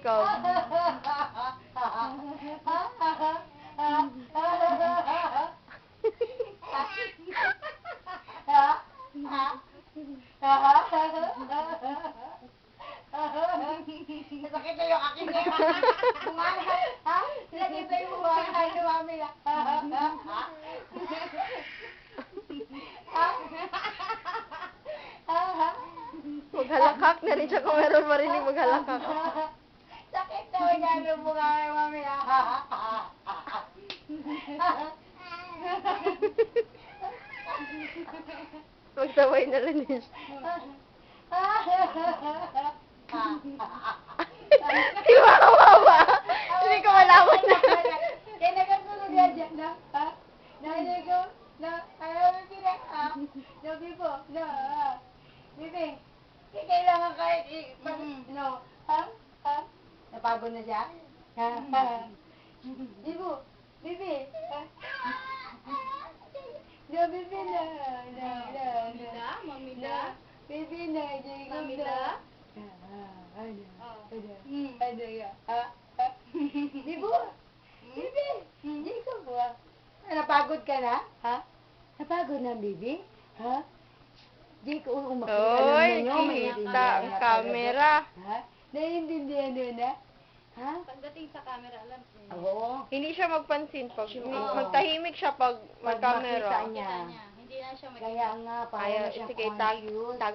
Jacob. Sakit na yung aking bunga. Ha? Sakit na yung bunga ni Mami. Maghalakak na rin siya kung meron marinig maghalakak. Sakit na yung bunga ni Mami. Magsaway na rin siya. Di ba kawawa? Hindi ko malaman na. Kaya nagkasunod yan dyan na, ha? Nahali ko, na, ayaw mo pinag, ha? Na, Bibo, na, ha? Bibi, kailangan kahit, no, ha? Ha? Napagod na siya? Ha? Ha? Bibo, Bibi, ha? Na, Bibi na, Mamila? Bibi na, Jacob na. Mamila? Ano yan? Bibo! Bibi! Jacob ba? Napagod ka na? Ha? Napagod na, Bibi? Ha? Jacob, umakita ka Oy, naman yun. kita ang camera. Ha? Naiintindihan mo na? Ha? Pagdating sa camera, alam niya. Oo. Hindi siya magpansin pag Oo. magtahimik siya pag Pag may camera. makita niya. Hindi na siya Kaya nga, parang Ayaw, siya sige, conscious. tag